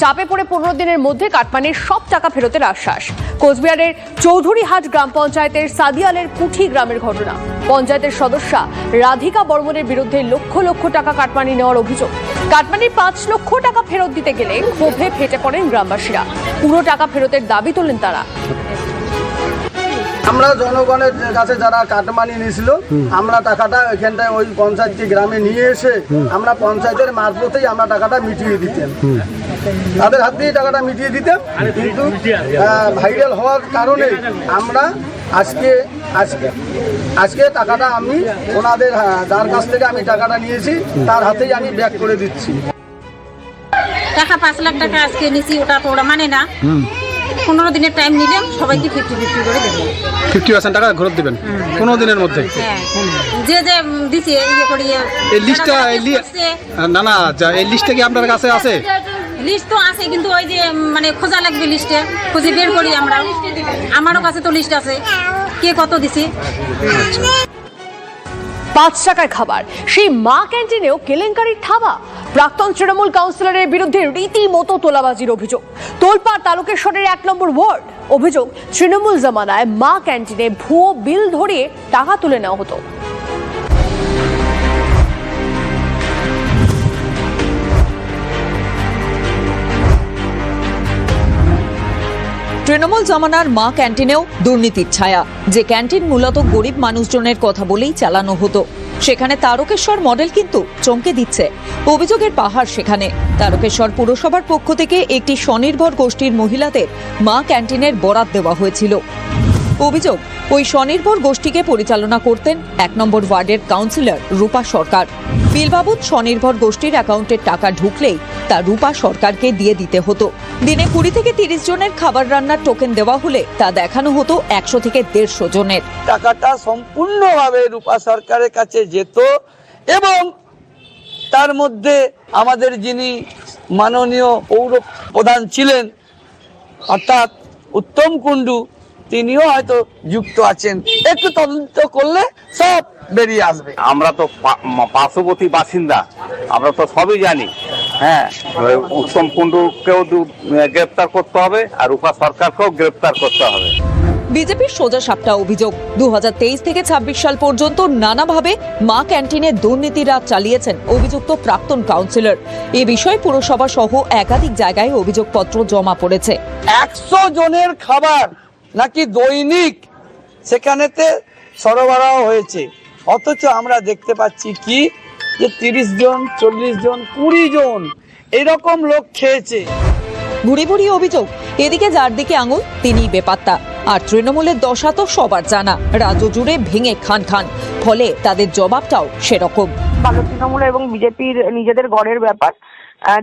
চাপে পড়ে 15 দিনের মধ্যে কাটমানির সব টাকা ফেরতের আশ্বাস। কোচবিহারের চৌধুরীহাট গ্রাম পঞ্চায়েতের সাদিয়ালের কুঠি গ্রামের ঘটনা। পঞ্চায়েতের সদস্যা রাধিকা বর্মনের বিরুদ্ধে লক্ষ লক্ষ টাকা কাটমানি নেওয়ার অভিযোগ। কাটমানির 5 লক্ষ টাকা ফেরত দিতে গেলে ক্ষোভে ফেটে পড়েন গ্রামবাসীরা। পুরো টাকা ফেরতের দাবি তোলেন তারা। আমরা জনগণের কাছে যারা কাটমানি নিয়েছিল, আমরা টাকাটা এখানটায় ওই পঞ্চায়েতকে গ্রামে নিয়ে এসে আমরা পঞ্চায়েতের মারফতেই আমরা টাকাটা মিটিয়ে দিতাম, তাদের হাত দিয়ে টাকাটা মিটিয়ে দিতাম। কিন্তু ভাইরাল হওয়ার কারণে আমরা আজকে টাকাটা আমি ওনাদের যার কাছ থেকে আমি টাকাটা নিয়েছি তার হাতেই আমি ব্যাক করে দিচ্ছি। টাকা 5 লাখ টাকা আজকে নিয়েছি, ওটা তো ওরা মানে না। 15 দিনের টাইম নিলাম, সবাইকে 50-50 করে দেবো। 50% টাকা ঘুরত দিবেন 15 দিনের মধ্যে? হ্যাঁ, যে যে দিছে ইয়ে করে এই লিস্টটা না এই লিস্টটা কি আপনার কাছে আছে? লিস্ট তো আছে, কিন্তু ওই যে মানে খোঁজা লাগবে, লিস্টে খুঁজে বের করি আমরা। আমারও কাছে তো লিস্ট আছে, কে কত দিছে। 5 টাকার খাবার, সেই মা ক্যান্টিনেও কেলেঙ্কারির থাবা। প্রাক্তন তৃণমূল কাউন্সিলরের বিরুদ্ধে রীতিমতো তোলাবাজির অভিযোগ। তোলপাড় তারকেশ্বরের 1 নম্বর ওয়ার্ড। অভিযোগ, তৃণমূল জামানায় মা ক্যান্টিনে ভুয়ো বিল ধরিয়ে টাকা তুলে নেওয়া হতো। তৃণমূল জামানার মা ক্যান্টিনেও দুর্নীতির ছায়া। যে ক্যান্টিন মূলত গরিব মানুষজনের কথা বলেই চালানো হতো, সেখানে তারকেশ্বর মডেল কিন্তু চমকে দিচ্ছে। অভিযোগের পাহাড় সেখানে। তারকেশ্বর পুরসভার পক্ষ থেকে একটি স্বনির্ভর গোষ্ঠীর মহিলাদের মা ক্যান্টিনের বরাত দেওয়া হয়েছিল। অভিযোগ, ওই স্বনির্ভর গোষ্ঠীকে পরিচালনা করতেন 1 নম্বর ওয়ার্ডের কাউন্সিলর রূপা সরকার। বিলবাবদ স্বনির্ভর গোষ্ঠীর অ্যাকাউন্টের টাকা ঢুকলেই তা রূপা সরকারকে দিয়ে দিতে হতো। দিনে 20 থেকে 30 জনের খাবার রান্নার টোকেন দেওয়া হলে তা দেখানো হতো 100 থেকে 150 জনের। টাকাটা সম্পূর্ণভাবে রূপা সরকারের কাছে যেত এবং তার মধ্যে আমাদের যিনি মাননীয় পৌর প্রধান ছিলেন অর্থাৎ উত্তম কুণ্ডু, তিনিও হয়তো যুক্ত আছেন। একটু তদন্ত করলে সব বেরিয়ে আসবে। আমরা তো পার্শ্ববর্তী বাসিন্দা, আমরা তো সবই জানি। হ্যাঁ, উত্তম কুণ্ডুকেও গ্রেপ্তার করতে হবে আর রূপা সরকারকেও গ্রেপ্তার করতে হবে। বিজেপির সোজা সাপটা অভিযোগ, 2023 থেকে 26 সাল পর্যন্ত নানাভাবে মা ক্যান্টিনে দুর্নীতির রাজ চালিয়েছেন অভিযুক্ত প্রাক্তন কাউন্সিলর। এ বিষয়ে পুরসভা সহ একাধিক জায়গায় অভিযোগপত্র জমা পড়েছে। 100 জনের খাবার নাকি দৈনিক সেখানেতে সরবরাহ হয়েছে, অথচ আমরা দেখতে পাচ্ছি কি যে 30 জন, 40 জন, 20 জন এরকম লোক খেয়েছে। ভুরি ভুরি অভিযোগ। এদিকে যার দিকে আঙুল তিনি বেপাত্তা। আর তৃণমূলের দশা তো সবার জানা, রাজ্য জুড়ে ভেঙে খান খান। ফলে তাদের জবাবটাও সেরকম। তৃণমূল এবং বিজেপির নিজেদের গড়ের ব্যাপার।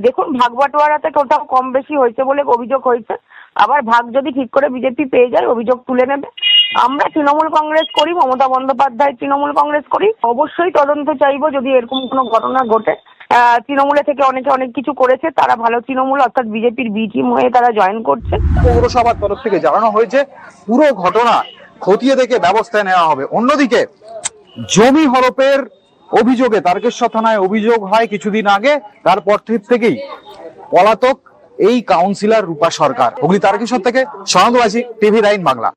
দেখুন, ভাগ বাটোয়ারাতে কোথাও কম বেশি হয়েছে বলে অভিযোগ হয়েছে, আবার ভাগ যদি ঠিক করে বিজেপি পেয়ে যায় অভিযোগ তুলে নেবে। আমরা তৃণমূল কংগ্রেস করি, মমতা বন্দ্যোপাধ্যায় তৃণমূল কংগ্রেস করি, অবশ্যই তদন্ত চাইবো যদি এরকম কোনো ঘটনা ঘটে। তৃণমূলে থেকে অনেকে অনেক কিছু করেছে, তারা ভালো তৃণমূল অর্থাৎ বিজেপির বি টিম হয়ে তারা জয়েন করছে। পৌরসভার তরফ থেকে জানানো হয়েছে পুরো ঘটনা খতিয়ে দেখে ব্যবস্থা নেওয়া হবে। অন্যদিকে জমি হরপের অভিযোগে তারকেশ্বর থানায় অভিযোগ হয় কিছুদিন আগে, তারপর থেকেই পলাতক এই কাউন্সিলর রূপা সরকার। হুগলি তারকেশ্বর থেকে সনদ ওয়াজি, টিভি9 বাংলা।